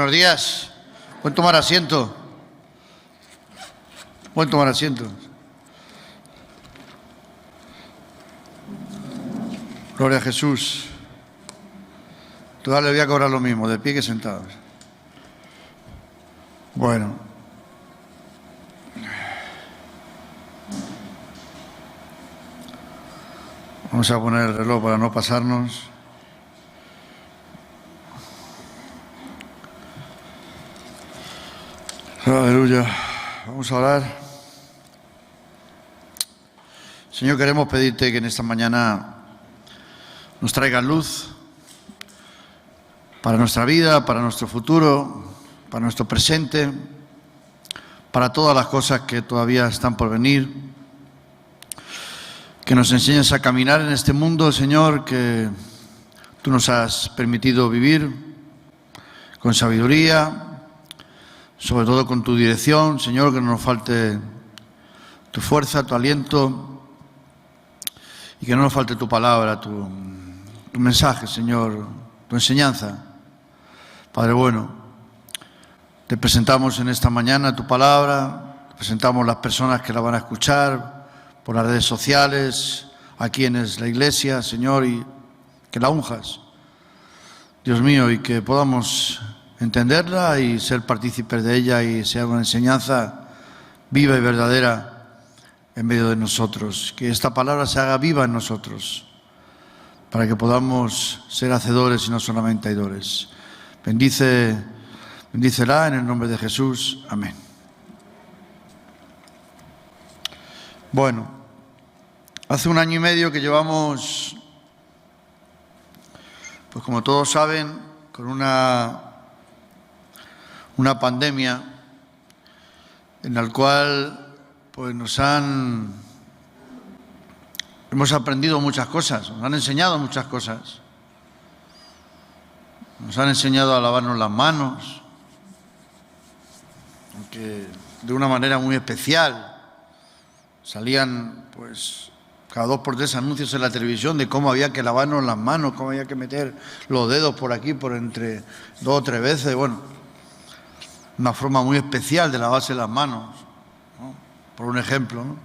Buenos días. ¿Pueden tomar asiento? ¿Pueden tomar asiento? Gloria a Jesús. Todavía le voy a cobrar lo mismo, de pie que sentados. Bueno. Vamos a poner el reloj para no pasarnos. Aleluya. Vamos a orar. Señor, queremos pedirte que en esta mañana nos traigas luz para nuestra vida, para nuestro futuro, para nuestro presente, para todas las cosas que todavía están por venir. Que nos enseñes a caminar en este mundo, Señor, que tú nos has permitido vivir con sabiduría, sobre todo con tu dirección, Señor, que no nos falte tu fuerza, tu aliento y que no nos falte tu palabra, tu mensaje, Señor, tu enseñanza. Padre bueno, te presentamos en esta mañana tu palabra, te presentamos las personas que la van a escuchar por las redes sociales, aquí en la iglesia, Señor, y que la unjas, Dios mío, y que podamos entenderla y ser partícipes de ella y sea una enseñanza viva y verdadera en medio de nosotros. Que esta palabra se haga viva en nosotros para que podamos ser hacedores y no solamente oidores. Bendícela en el nombre de Jesús. Amén. Bueno, hace 1 año y medio que llevamos, pues como todos saben, con una pandemia en la cual pues hemos aprendido muchas cosas, nos han enseñado muchas cosas. Nos han enseñado a lavarnos las manos, aunque de una manera muy especial. Salían pues cada 2 por 3 anuncios en la televisión de cómo había que lavarnos las manos, cómo había que meter los dedos por aquí, por entre 2 o 3 veces, bueno. Una forma muy especial de lavarse las manos, ¿no? Por un ejemplo, ¿no?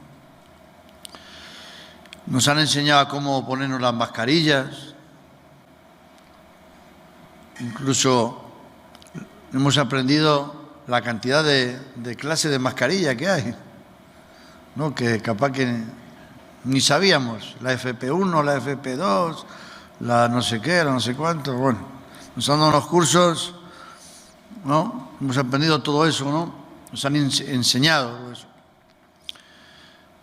Nos han enseñado a cómo ponernos las mascarillas. Incluso hemos aprendido la cantidad de clases de mascarilla que hay, ¿no? Que capaz que ni sabíamos. La FP1, la FP2, la no sé qué, la no sé cuánto. Bueno, nos han dado unos cursos, ¿no? Hemos aprendido todo eso, ¿no? Nos han enseñado eso.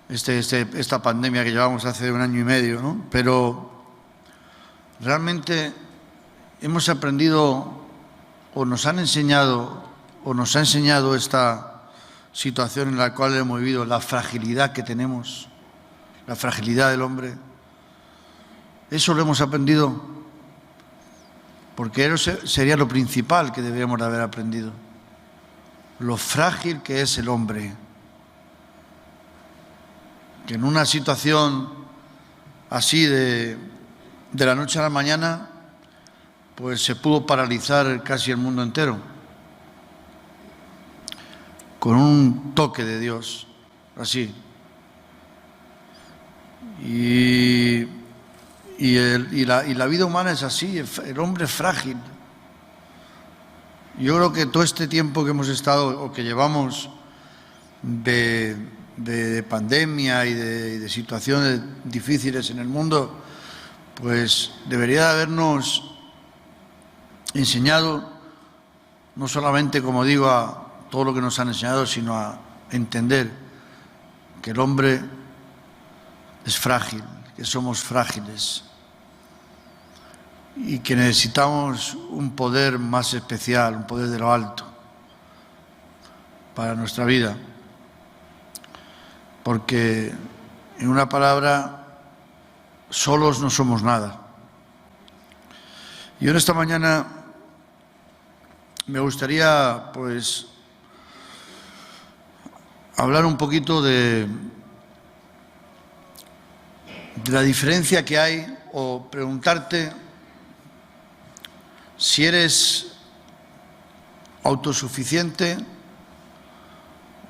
Esta pandemia que llevamos hace 1 año y medio, ¿no? Pero realmente hemos aprendido o nos han enseñado o nos ha enseñado esta situación en la cual hemos vivido, la fragilidad que tenemos, la fragilidad del hombre. Eso lo hemos aprendido, porque eso sería lo principal que deberíamos de haber aprendido. Lo frágil que es el hombre. Que en una situación así de la noche a la mañana, pues se pudo paralizar casi el mundo entero. Con un toque de Dios, así. Y la vida humana es así, el hombre es frágil. Yo creo que todo este tiempo que hemos estado o que llevamos de pandemia y de situaciones difíciles en el mundo, pues debería habernos enseñado, no solamente, como digo, a todo lo que nos han enseñado, sino a entender que el hombre es frágil, que somos frágiles y que necesitamos un poder más especial, un poder de lo alto para nuestra vida. Porque, en una palabra, solos no somos nada. Y en esta mañana me gustaría, pues, hablar un poquito de la diferencia que hay, o preguntarte si eres autosuficiente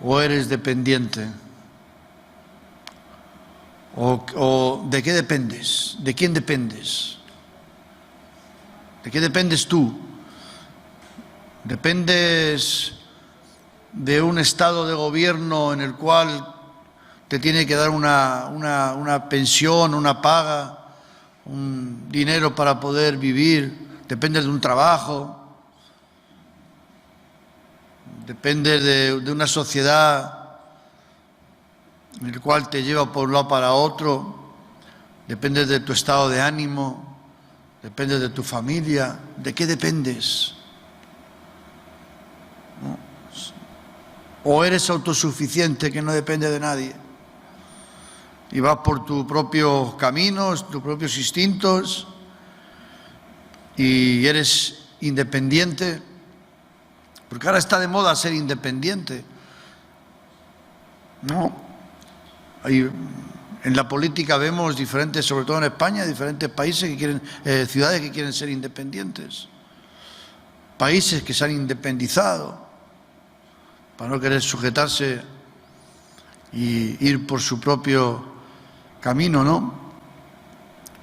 o eres dependiente? ¿O de qué dependes? ¿De quién dependes? ¿De qué dependes tú? ¿Dependes de un estado de gobierno en el cual te tiene que dar una pensión, una paga, un dinero para poder vivir? ¿Dependes de un trabajo? ¿Dependes de una sociedad en el cual te lleva por un lado para otro? ¿Dependes de tu estado de ánimo? ¿Dependes de tu familia? ¿De qué dependes? ¿No? ¿O eres autosuficiente que no depende de nadie? Y vas por tus propios caminos, tus propios instintos, y eres independiente. Porque ahora está de moda ser independiente. No. En la política vemos diferentes, sobre todo en España, diferentes países que quieren, ciudades que quieren ser independientes. Países que se han independizado para no querer sujetarse y ir por su propio camino, ¿no?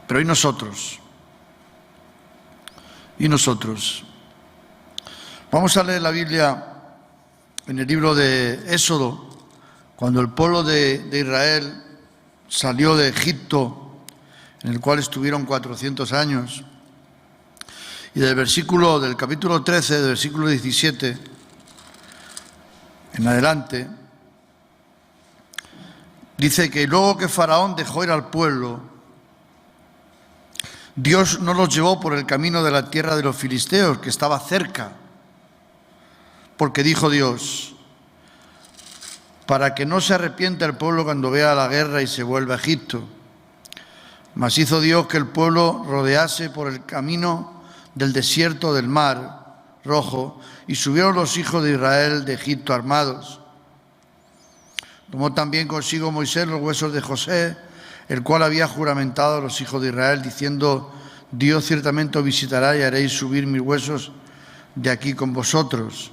Pero ¿y nosotros? ¿Y nosotros? Vamos a leer la Biblia en el libro de Éxodo, cuando el pueblo de Israel salió de Egipto, en el cual estuvieron 400 años, y del capítulo 13, del versículo 17 en adelante, dice que luego que Faraón dejó ir al pueblo, Dios no los llevó por el camino de la tierra de los filisteos, que estaba cerca, porque dijo Dios: para que no se arrepienta el pueblo cuando vea la guerra y se vuelva a Egipto. Mas hizo Dios que el pueblo rodease por el camino del desierto del Mar Rojo, y subieron los hijos de Israel de Egipto armados. Tomó también consigo Moisés los huesos de José, el cual había juramentado a los hijos de Israel, diciendo: Dios ciertamente os visitará y haréis subir mis huesos de aquí con vosotros.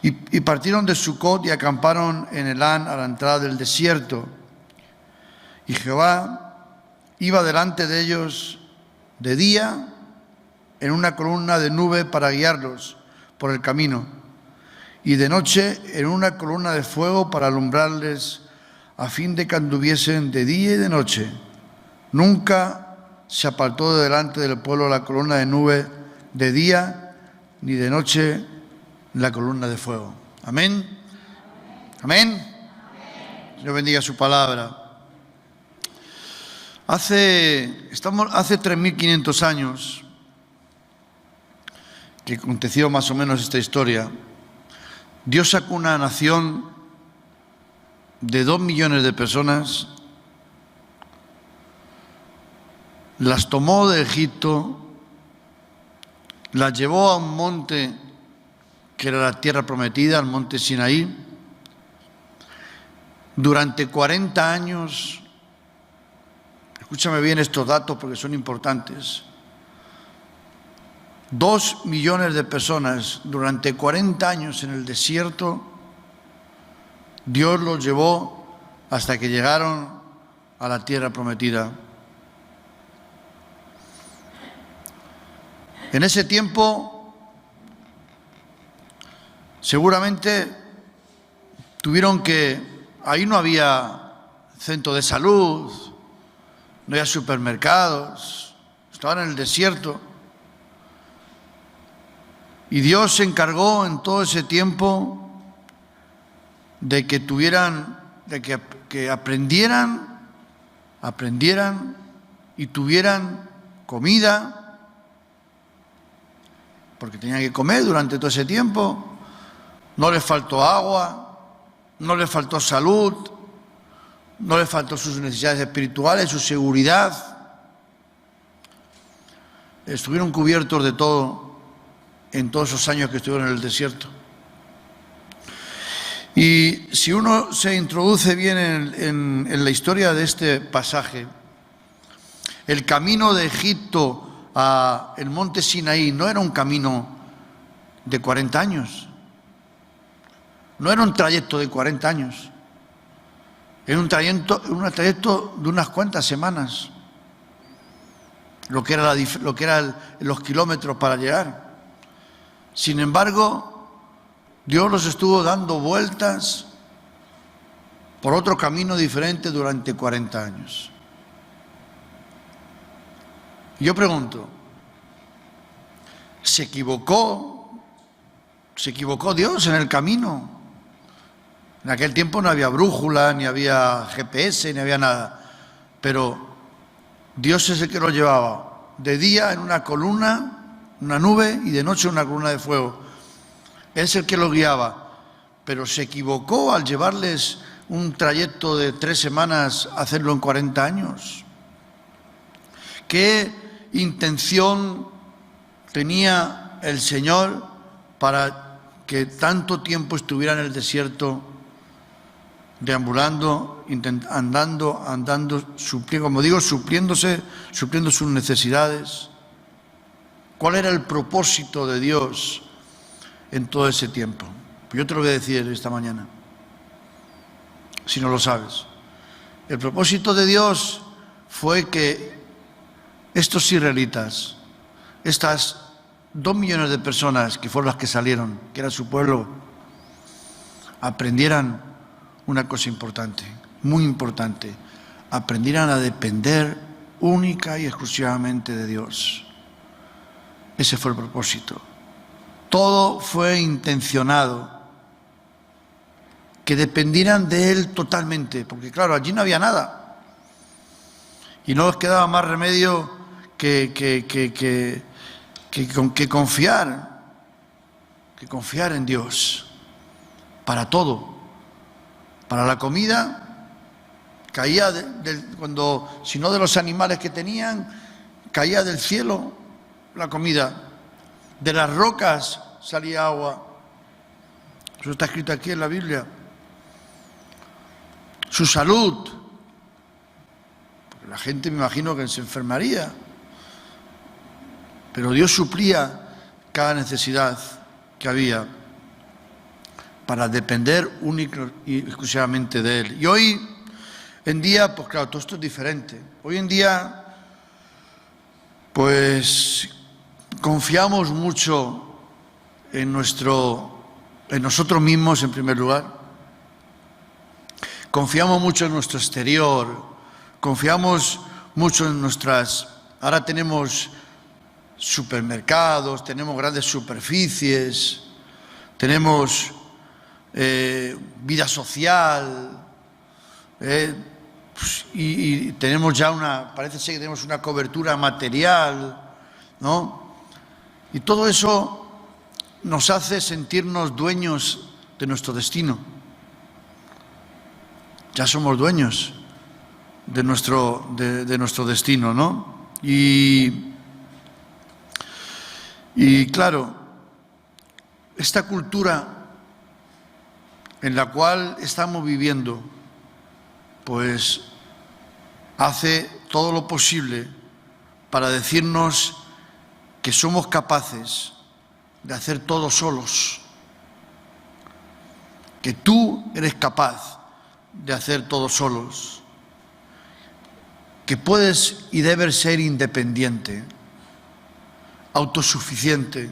Y partieron de Sucot y acamparon en Elán a la entrada del desierto. Y Jehová iba delante de ellos de día en una columna de nube para guiarlos por el camino, y de noche en una columna de fuego para alumbrarles, a fin de que anduviesen de día y de noche. Nunca se apartó de delante del pueblo la columna de nube de día, ni de noche la columna de fuego. Amén. Amén. Dios bendiga su palabra. Hace 3.500 años que aconteció más o menos esta historia. Dios sacó una nación de 2 millones de personas, las tomó de Egipto, las llevó a un monte que era la tierra prometida, al monte Sinaí. Durante 40 años, escúchame bien estos datos porque son importantes, 2 millones de personas durante 40 años en el desierto, Dios los llevó hasta que llegaron a la tierra prometida. En ese tiempo, seguramente ahí no había centro de salud, no había supermercados, estaban en el desierto. Y Dios se encargó en todo ese tiempo de que aprendieran y tuvieran comida, porque tenían que comer durante todo ese tiempo. No les faltó agua, no les faltó salud, no les faltó sus necesidades espirituales, su seguridad. Estuvieron cubiertos de todo en todos esos años que estuvieron en el desierto. Y si uno se introduce bien en la historia de este pasaje, el camino de Egipto a el monte Sinaí no era un camino de 40 años, No era un trayecto de 40 años, era un trayecto de unas cuantas semanas, lo que eran los kilómetros para llegar. Sin embargo, Dios los estuvo dando vueltas por otro camino diferente durante 40 años. Yo pregunto, ¿se equivocó Dios en el camino? En aquel tiempo no había brújula, ni había GPS, ni había nada. Pero Dios es el que lo llevaba. De día en una columna, una nube, y de noche una columna de fuego. Es el que lo guiaba. Pero se equivocó al llevarles un trayecto de 3 semanas a hacerlo en 40 años. ¿Qué intención tenía el Señor para que tanto tiempo estuviera en el desierto, deambulando, andando, como digo, supliendo sus necesidades? ¿Cuál era el propósito de Dios en todo ese tiempo? Pues yo te lo voy a decir esta mañana, si no lo sabes. El propósito de Dios fue que estos israelitas, estas 2 millones de personas que fueron las que salieron, que era su pueblo, aprendieran una cosa importante, muy importante: aprendieran a depender única y exclusivamente de Dios. Ese fue el propósito. Todo fue intencionado, que dependieran de Él totalmente, porque claro, allí no había nada. Y no les quedaba más remedio que confiar en Dios para todo. Para la comida, caía si no de los animales que tenían, caía del cielo la comida. De las rocas salía agua. Eso está escrito aquí en la Biblia. Su salud, porque la gente me imagino que se enfermaría, pero Dios suplía cada necesidad que había para depender única y exclusivamente de Él. Y hoy en día, pues claro, todo esto es diferente. Hoy en día, pues confiamos mucho en nosotros mismos en primer lugar. Confiamos mucho en nuestro exterior, confiamos mucho en ahora tenemos supermercados, tenemos grandes superficies, tenemos vida social, y tenemos ya parece ser que tenemos una cobertura material, ¿no? Y todo eso nos hace sentirnos dueños de nuestro destino. Ya somos dueños de nuestro destino, ¿no? Y claro, esta cultura en la cual estamos viviendo, pues hace todo lo posible para decirnos que somos capaces de hacer todo solos, que tú eres capaz de hacer todo solos, que puedes y debes ser independiente, autosuficiente,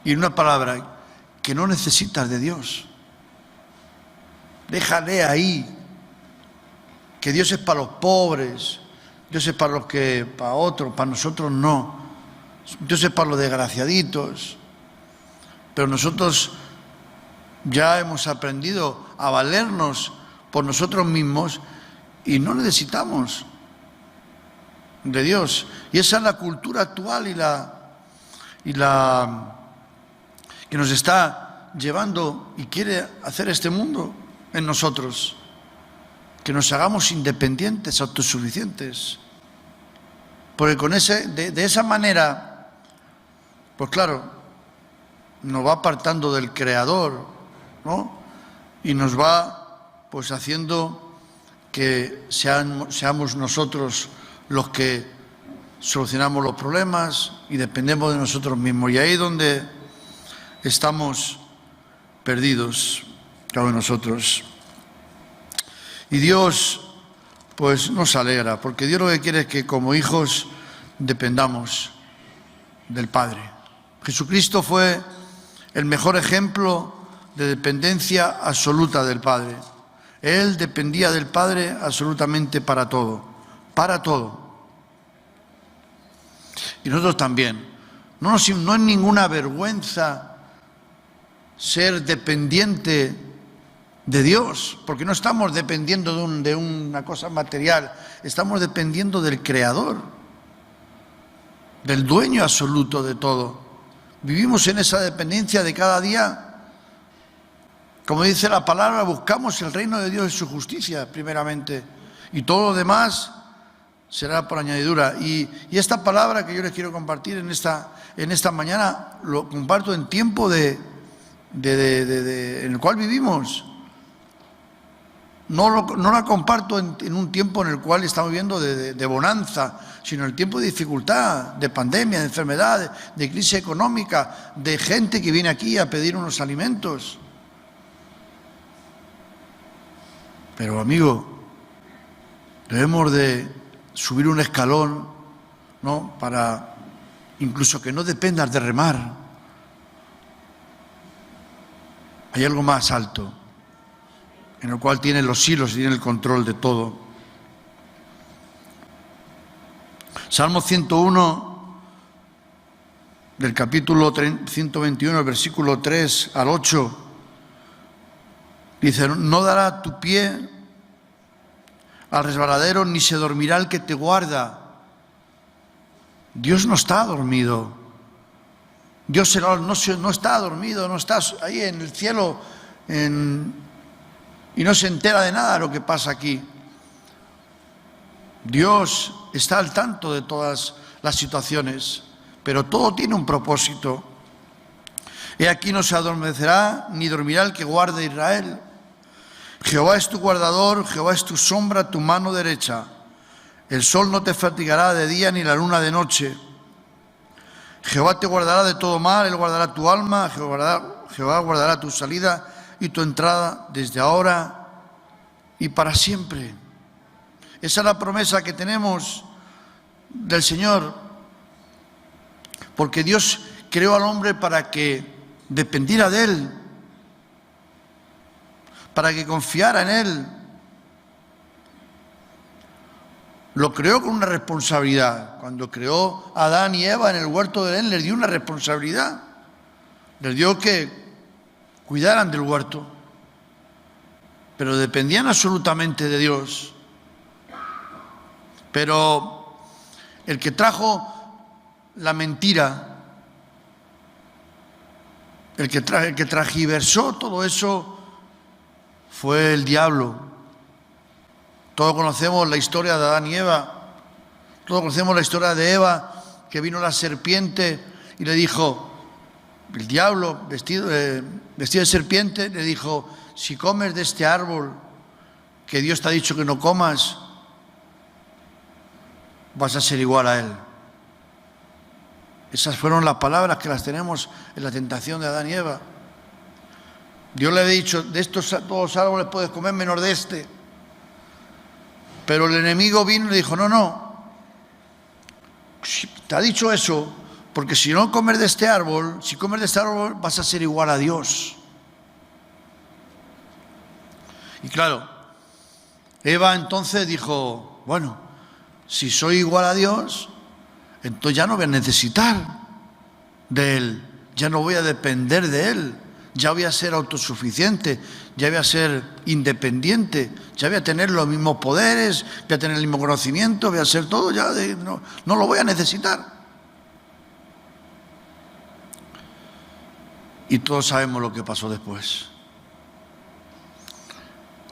y en una palabra, que no necesitas de Dios. Déjale ahí, que Dios es para los pobres, Dios es para para otros, para nosotros no. Dios es para los desgraciaditos. Pero nosotros ya hemos aprendido a valernos por nosotros mismos y no necesitamos de Dios. Y esa es la cultura actual y la que nos está llevando y quiere hacer este mundo en nosotros, que nos hagamos independientes, autosuficientes, porque de esa manera, pues claro, nos va apartando del Creador, ¿no? Y nos va pues haciendo que seamos nosotros los que solucionamos los problemas y dependemos de nosotros mismos. Y ahí es donde estamos perdidos. cada uno de nosotros. Y Dios, pues, nos alegra, porque Dios lo que quiere es que como hijos dependamos del Padre. Jesucristo fue el mejor ejemplo de dependencia absoluta del Padre. Él dependía del Padre absolutamente para todo, para todo. Y nosotros también. No es ninguna vergüenza ser dependiente de Dios, porque no estamos dependiendo de una cosa material, estamos dependiendo del Creador, del dueño absoluto de todo. Vivimos en esa dependencia de cada día. Como dice la palabra, buscamos el reino de Dios y su justicia primeramente, y todo lo demás será por añadidura. Y esta palabra que yo les quiero compartir en esta mañana, lo comparto en tiempo en el cual vivimos. No la comparto en un tiempo en el cual estamos viviendo de bonanza, sino en el tiempo de dificultad, de pandemia, de enfermedad, de crisis económica, de gente que viene aquí a pedir unos alimentos. Pero, amigo, debemos de subir un escalón, ¿no?, para incluso que no dependas de remar. Hay algo más alto, en el cual tiene los hilos y tiene el control de todo. Salmo 101, del capítulo 121, el versículo 3 al 8, dice: no dará tu pie al resbaladero, ni se dormirá el que te guarda. Dios no está dormido. Dios no está dormido, no está ahí en el cielo y no se entera de nada de lo que pasa aquí. Dios está al tanto de todas las situaciones, pero todo tiene un propósito. He aquí no se adormecerá ni dormirá el que guarde Israel. Jehová es tu guardador, Jehová es tu sombra, tu mano derecha. El sol no te fatigará de día ni la luna de noche. Jehová te guardará de todo mal, Él guardará tu alma, Jehová guardará tu salida y tu entrada desde ahora y para siempre. Esa es la promesa que tenemos del Señor, porque Dios creó al hombre para que dependiera de Él, para que confiara en Él. Lo creó con una responsabilidad. Cuando creó a Adán y Eva en el huerto de Edén, les dio una responsabilidad. Les dio que cuidaran del huerto, pero dependían absolutamente de Dios. Pero el que trajo la mentira, el que transgiversó todo eso, fue el diablo. Todos conocemos la historia de Adán y Eva. Todos conocemos la historia de Eva, que vino la serpiente y le dijo, el diablo vestido de serpiente, le dijo: si comes de este árbol que Dios te ha dicho que no comas, vas a ser igual a Él. Esas fueron las palabras que las tenemos en la tentación de Adán y Eva. Dios le había dicho: de estos todos los árboles puedes comer menos de este. Pero el enemigo vino y le dijo: no, te ha dicho eso porque si no comes de este árbol, si comes de este árbol vas a ser igual a Dios. Y claro, Eva entonces dijo: bueno, si soy igual a Dios, entonces ya no voy a necesitar de Él, ya no voy a depender de Él, ya voy a ser autosuficiente, ya voy a ser independiente, ya voy a tener los mismos poderes, voy a tener el mismo conocimiento, voy a ser todo, ya no lo voy a necesitar. Y todos sabemos lo que pasó después.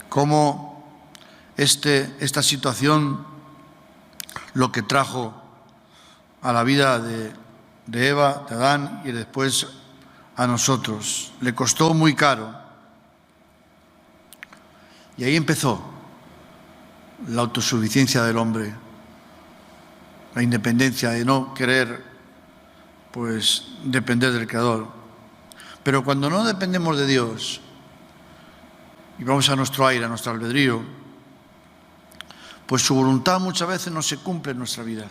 Cómo esta situación, lo que trajo a la vida de Eva, de Adán y después a nosotros, le costó muy caro. Y ahí empezó la autosuficiencia del hombre, la independencia de no querer, pues, depender del Creador. Pero cuando no dependemos de Dios, y vamos a nuestro aire, a nuestro albedrío, pues su voluntad muchas veces no se cumple en nuestra vida,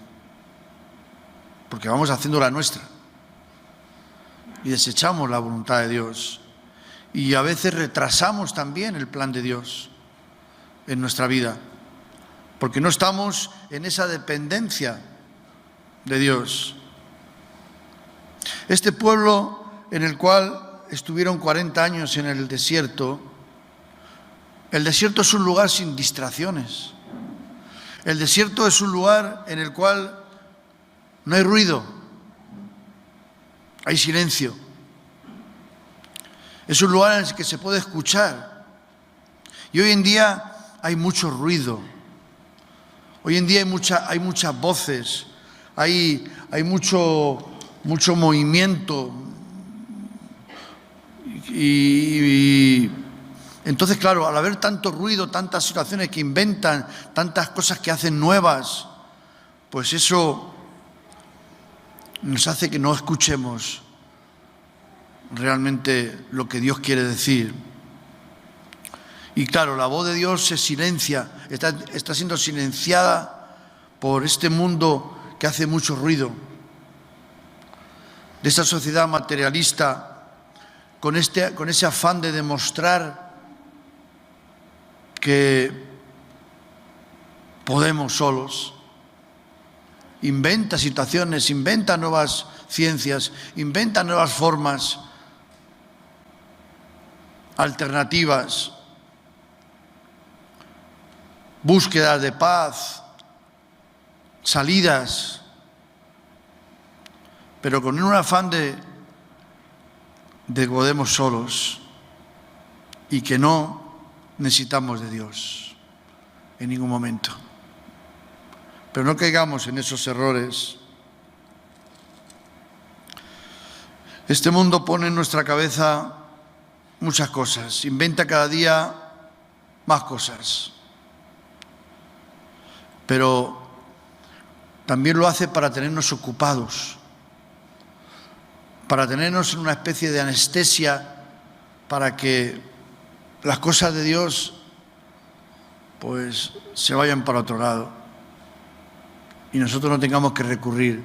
porque vamos haciendo la nuestra y desechamos la voluntad de Dios, y a veces retrasamos también el plan de Dios en nuestra vida, porque no estamos en esa dependencia de Dios. Este pueblo en el cual estuvieron 40 años en el desierto es un lugar sin distracciones. El desierto es un lugar en el cual no hay ruido, hay silencio. Es un lugar en el que se puede escuchar. Y hoy en día hay mucho ruido. Hoy en día hay muchas voces, hay mucho movimiento. Y entonces, claro, al haber tanto ruido, tantas situaciones que inventan, tantas cosas que hacen nuevas, pues eso nos hace que no escuchemos realmente lo que Dios quiere decir. Y claro, la voz de Dios se silencia, está siendo silenciada por este mundo que hace mucho ruido, de esta sociedad materialista, con ese afán de demostrar que podemos solos. Inventa situaciones, inventa nuevas ciencias, inventa nuevas formas, alternativas, búsqueda de paz, salidas, pero con un afán de podemos solos y que no necesitamos de Dios en ningún momento. Pero no caigamos en esos errores. Este mundo pone en nuestra cabeza muchas cosas, inventa cada día más cosas, pero también lo hace para tenernos ocupados, para tenernos en una especie de anestesia, para que las cosas de Dios pues se vayan para otro lado y nosotros no tengamos que recurrir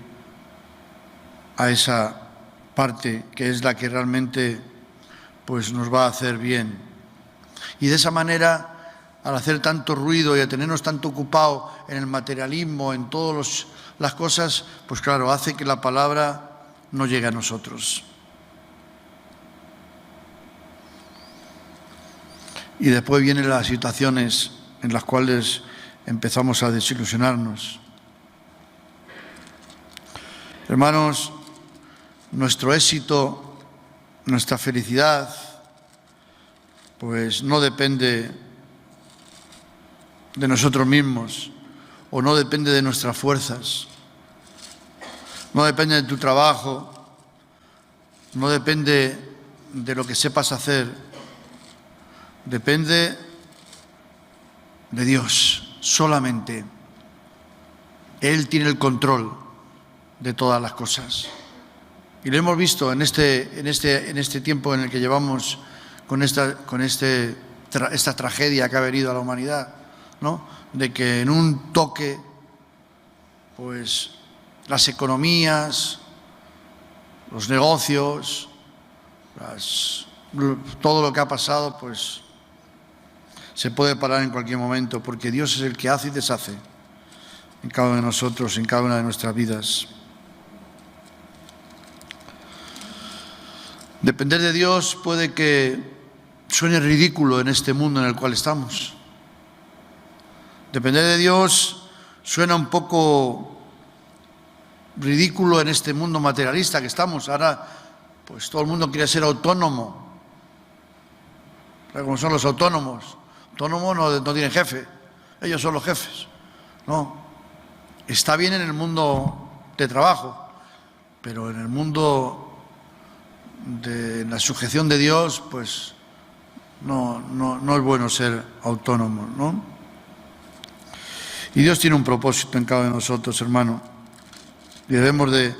a esa parte que es la que realmente pues nos va a hacer bien. Y de esa manera, al hacer tanto ruido y a tenernos tanto ocupados en el materialismo, en todas las cosas, pues claro, hace que la palabra no llegue a nosotros. Y después vienen las situaciones en las cuales empezamos a desilusionarnos. Hermanos, nuestro éxito, nuestra felicidad, pues no depende de nosotros mismos o no depende de nuestras fuerzas, no depende de tu trabajo, no depende de lo que sepas hacer. Depende de Dios solamente. Él tiene el control de todas las cosas. Y lo hemos visto en este tiempo en el que llevamos con esta tragedia que ha venido a la humanidad, ¿no? De que en un toque, pues las economías, los negocios, todo lo que ha pasado, pues se puede parar en cualquier momento, porque Dios es el que hace y deshace en cada uno de nosotros, en cada una de nuestras vidas. Depender de Dios puede que suene ridículo en este mundo en el cual estamos. Depender de Dios suena un poco ridículo en este mundo materialista que estamos. Ahora, pues todo el mundo quiere ser autónomo. ¿Cómo son los autónomos? Autónomos no tienen jefe, ellos son los jefes. No, está bien en el mundo de trabajo, pero en el mundo de la sujeción de Dios, pues no es bueno ser autónomo, ¿no? Y Dios tiene un propósito en cada uno de nosotros, hermano, y debemos de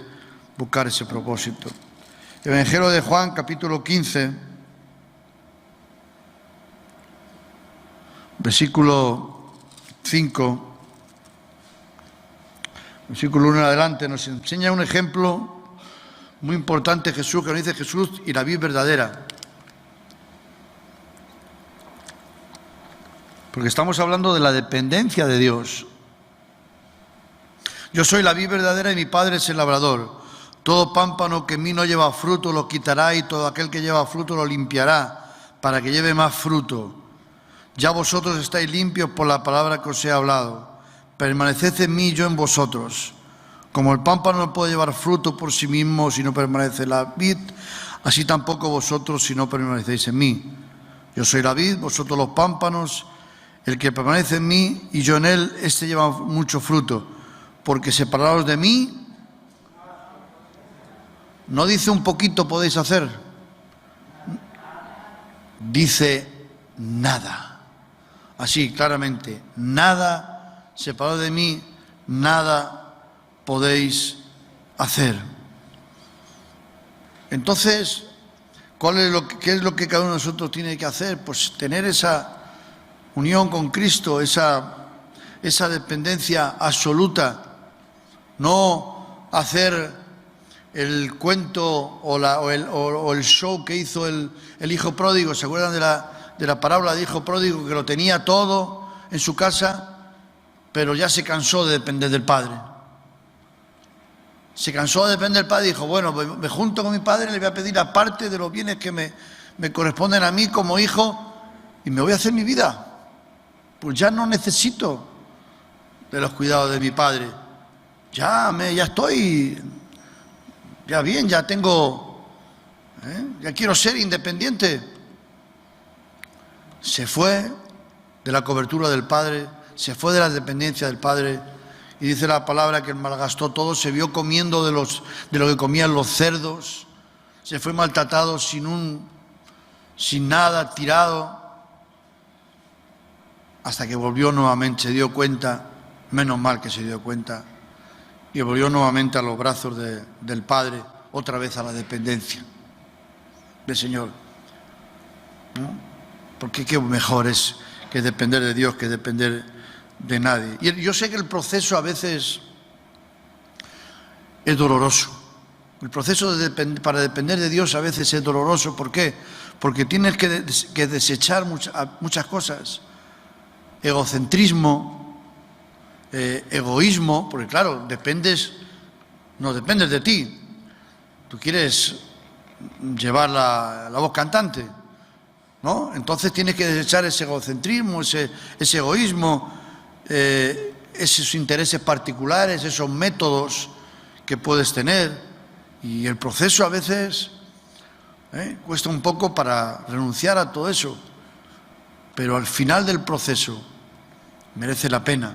buscar ese propósito. Evangelio de Juan, capítulo 15. versículo 5, versículo 1 en adelante, nos enseña un ejemplo muy importante Jesús, que nos dice Jesús y la vid verdadera. Porque estamos hablando de la dependencia de Dios. Yo soy la vid verdadera y mi Padre es el labrador. Todo pámpano que en mí no lleva fruto lo quitará, y todo aquel que lleva fruto lo limpiará, para que lleve más fruto. Ya vosotros estáis limpios por la palabra que os he hablado. Permaneced en mí y yo en vosotros. Como el pámpano no puede llevar fruto por sí mismo si no permanece la vid, así tampoco vosotros si no permanecéis en mí. Yo soy la vid, vosotros los pámpanos. El que permanece en mí y yo en él, éste lleva mucho fruto, porque separados de mí, no dice un poquito podéis hacer, dice nada. Así, claramente, nada, separado de mí, nada podéis hacer. Entonces, ¿qué es lo que cada uno de nosotros tiene que hacer? Pues tener esa unión con Cristo, esa dependencia absoluta, no hacer el cuento o el show que hizo el hijo pródigo. ¿Se acuerdan de la parábola del hijo pródigo, que lo tenía todo en su casa, pero ya se cansó de depender del padre? Se cansó de depender del padre y dijo, bueno, me junto con mi padre, le voy a pedir la parte de los bienes que me corresponden a mí como hijo y me voy a hacer mi vida. Pues ya no necesito de los cuidados de mi padre. Ya estoy, ya bien, ya tengo, ya quiero ser independiente. Se fue de la cobertura del padre, se fue de la dependencia del padre, y dice la palabra que malgastó todo, se vio comiendo de lo que comían los cerdos, se fue maltratado sin nada, tirado. Hasta que volvió nuevamente, se dio cuenta, menos mal que se dio cuenta, y volvió nuevamente a los brazos del Padre, otra vez a la dependencia del Señor. ¿No? Porque qué mejor es que depender de Dios que depender de nadie. Y yo sé que el proceso a veces es doloroso. El proceso para depender de Dios a veces es doloroso. ¿Por qué? Porque tienes que desechar muchas cosas. Egocentrismo, egoísmo, porque claro, no dependes de ti. Tú quieres llevar la voz cantante, ¿no? Entonces tienes que desechar ese egocentrismo, ese egoísmo, esos intereses particulares, esos métodos que puedes tener. Y el proceso a veces cuesta un poco para renunciar a todo eso. Pero al final del proceso merece la pena.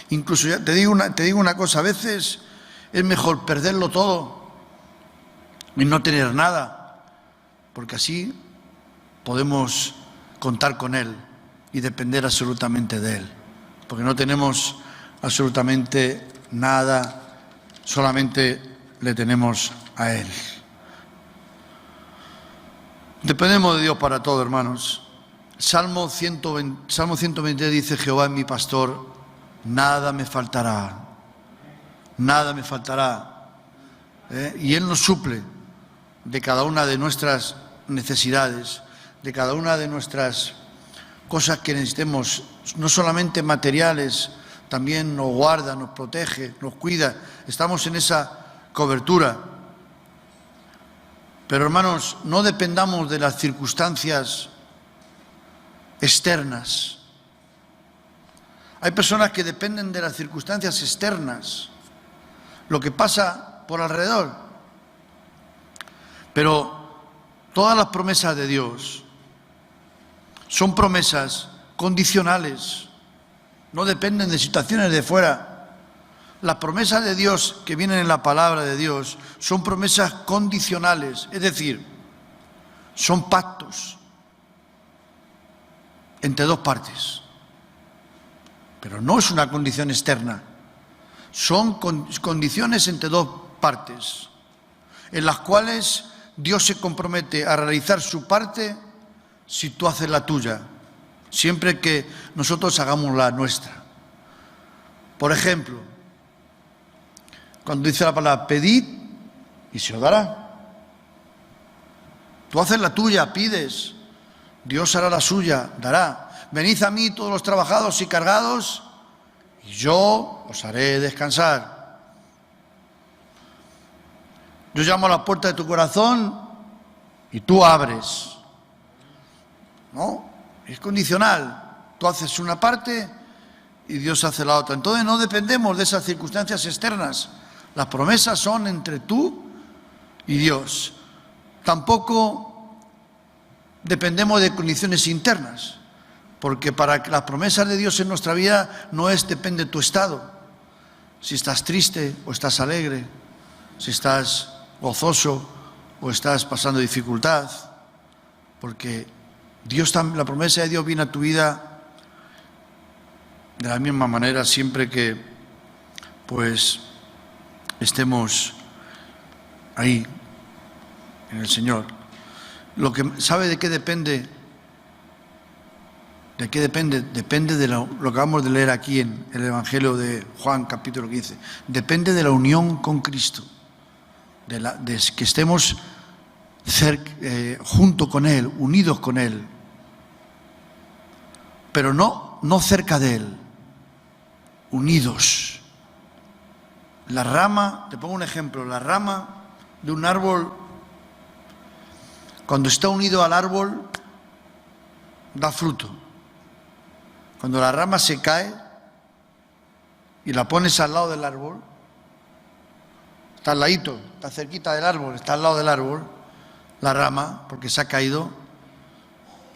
Incluso ya te digo una cosa, a veces es mejor perderlo todo y no tener nada, porque así podemos contar con Él y depender absolutamente de Él, porque no tenemos absolutamente nada, solamente le tenemos a Él. Dependemos de Dios para todo, hermanos. Salmo 123 dice, Jehová es mi pastor, nada me faltará, nada me faltará. Y Él nos suple de cada una de nuestras necesidades, de cada una de nuestras cosas que necesitemos, no solamente materiales, también nos guarda, nos protege, nos cuida. Estamos en esa cobertura. Pero hermanos, no dependamos de las circunstancias externas. Hay personas que dependen de las circunstancias externas, lo que pasa por alrededor. Pero todas las promesas de Dios son promesas condicionales, no dependen de situaciones de fuera. Las promesas de Dios que vienen en la palabra de Dios son promesas condicionales, es decir, son pactos entre dos partes. Pero no es una condición externa, son condiciones entre dos partes, en las cuales Dios se compromete a realizar su parte si tú haces la tuya. siempre que nosotros hagamos la nuestra. Por ejemplo, cuando dice la palabra, pedid y se os dará. Tú haces la tuya, pides, Dios hará la suya, dará. Venid a mí todos los trabajados y cargados, y yo os haré descansar. Yo llamo a la puerta de tu corazón y tú abres. ¿No? Es condicional. Tú haces una parte y Dios hace la otra. Entonces no dependemos de esas circunstancias externas. Las promesas son entre tú y Dios. Tampoco dependemos de condiciones internas, porque para que las promesas de Dios en nuestra vida depende de tu estado. Si estás triste o estás alegre, si estás gozoso o estás pasando dificultad, porque la promesa de Dios viene a tu vida de la misma manera siempre que pues estemos ahí en el Señor. ¿Sabe de qué depende? ¿De qué depende? Depende de lo que acabamos de leer aquí en el Evangelio de Juan, capítulo 15. Depende de la unión con Cristo, de que estemos junto con Él, unidos con Él, pero no cerca de Él, unidos. La rama, te pongo un ejemplo, la rama de un árbol, cuando está unido al árbol, da fruto. Cuando la rama se cae y la pones al lado del árbol, está al ladito, está cerquita del árbol, está al lado del árbol, la rama, porque se ha caído,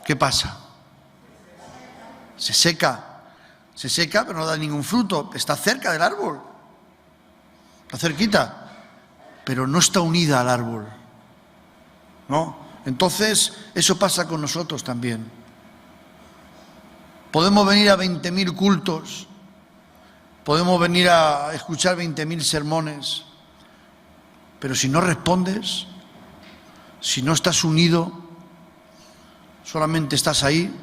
¿qué pasa? Se seca, pero no da ningún fruto, está cerca del árbol, está cerquita, pero no está unida al árbol, ¿no? Entonces, eso pasa con nosotros también. Podemos venir a 20.000 cultos, podemos venir a escuchar 20.000 sermones, pero si no respondes, si no estás unido, solamente estás ahí,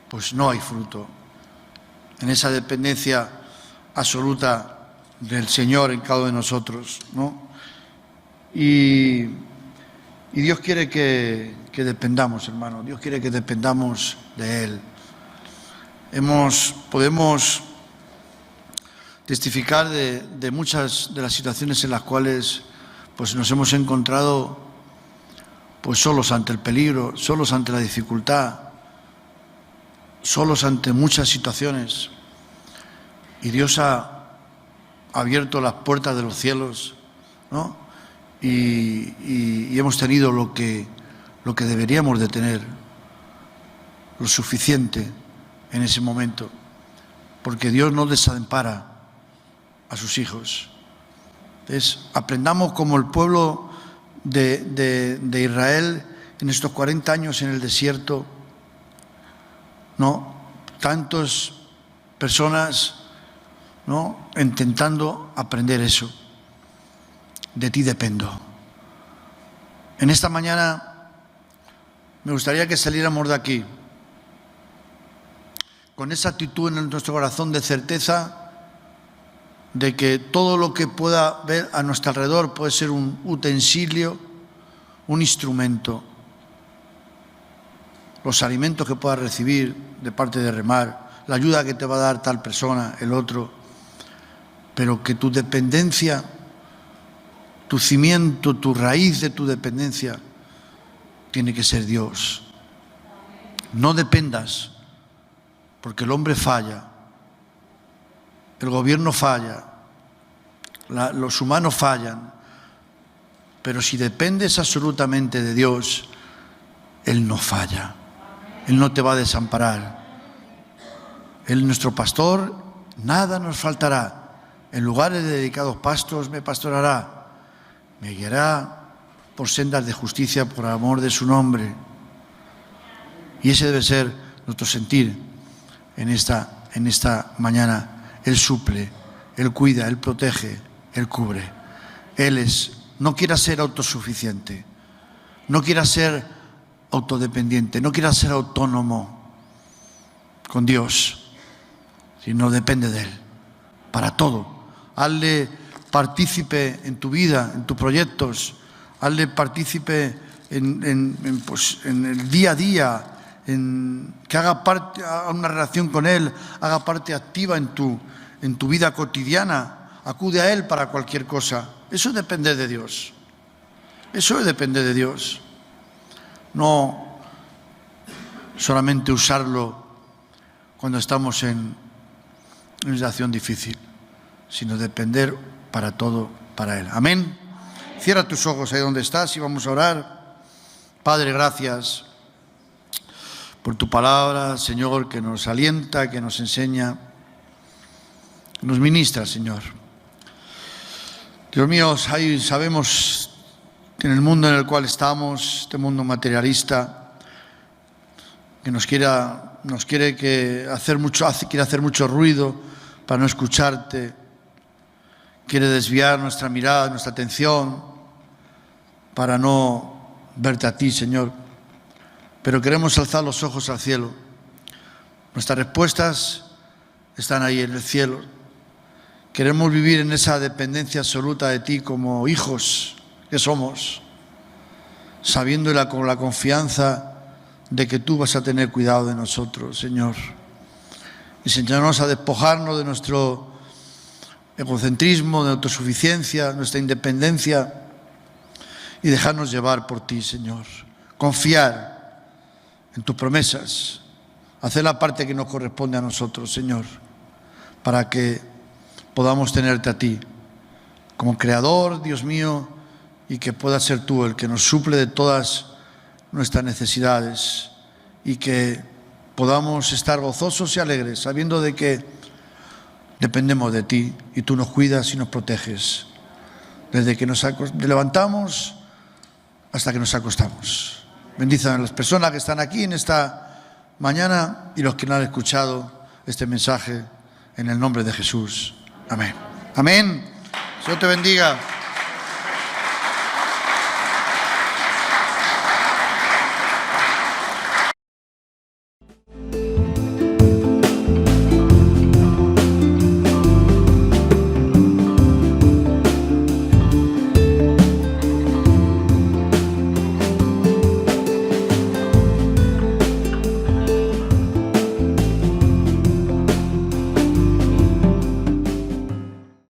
pues no hay fruto. En esa dependencia absoluta del Señor en cada uno de nosotros, ¿no? Y Dios quiere que dependamos, hermano. Dios quiere que dependamos de Él. Podemos testificar de muchas de las situaciones en las cuales pues nos hemos encontrado pues solos ante el peligro, solos ante la dificultad, solos ante muchas situaciones. Y Dios ha abierto las puertas de los cielos, ¿no? Y hemos tenido lo que deberíamos de tener, lo suficiente en ese momento, porque Dios no desampara a sus hijos. Entonces, aprendamos como el pueblo de Israel en estos 40 años en el desierto, ¿no? Tantas personas, ¿no?, intentando aprender eso. De ti dependo. En esta mañana me gustaría que saliéramos de aquí con esa actitud en nuestro corazón de certeza de que todo lo que pueda ver a nuestro alrededor puede ser un utensilio, un instrumento. Los alimentos que puedas recibir de parte de Remar, la ayuda que te va a dar tal persona, el otro, pero que tu dependencia, tu cimiento, tu raíz de tu dependencia tiene que ser Dios. No dependas, porque el hombre falla, el gobierno falla, los humanos fallan, pero si dependes absolutamente de Dios, Él no falla, Él no te va a desamparar. Él es nuestro pastor, nada nos faltará. En lugares de dedicados pastos me pastorará. Me guiará por sendas de justicia por amor de su nombre. Y ese debe ser nuestro sentir en esta mañana. Él suple, Él cuida, Él protege, Él cubre. No quiera ser autosuficiente, no quiera ser autodependiente, no quiera ser autónomo. con Dios, sino depende de Él, para todo. Hazle partícipe en tu vida, en tus proyectos, hazle partícipe en el día a día, que haga parte, haga una relación con Él, haga parte activa en tu vida cotidiana, acude a Él para cualquier cosa. Eso depende de Dios. Eso depende de Dios. No solamente usarlo cuando estamos en una situación difícil, sino depender para todo, para Él. Amén. Cierra tus ojos ahí donde estás y vamos a orar. Padre, gracias por tu palabra, Señor, que nos alienta, que nos enseña, nos ministra, Señor. Dios mío, sabemos que en el mundo en el cual estamos, este mundo materialista, que quiere hacer mucho ruido para no escucharte, quiere desviar nuestra mirada, nuestra atención, para no verte a ti, Señor. Pero queremos alzar los ojos al cielo. Nuestras respuestas están ahí en el cielo. Queremos vivir en esa dependencia absoluta de ti como hijos que somos, sabiendo con la confianza de que tú vas a tener cuidado de nosotros, Señor. Enséñanos a despojarnos de nuestro egocentrismo, de nuestra autosuficiencia, nuestra independencia y dejarnos llevar por ti, Señor. Confiar en tus promesas, hacer la parte que nos corresponde a nosotros, Señor, para que podamos tenerte a ti como Creador, Dios mío, y que puedas ser tú el que nos suple de todas nuestras necesidades y que podamos estar gozosos y alegres, sabiendo de que dependemos de ti y tú nos cuidas y nos proteges desde que nos levantamos hasta que nos acostamos. Bendice a las personas que están aquí en esta mañana y los que no han escuchado este mensaje, en el nombre de Jesús. Amén. Amén. Dios te bendiga.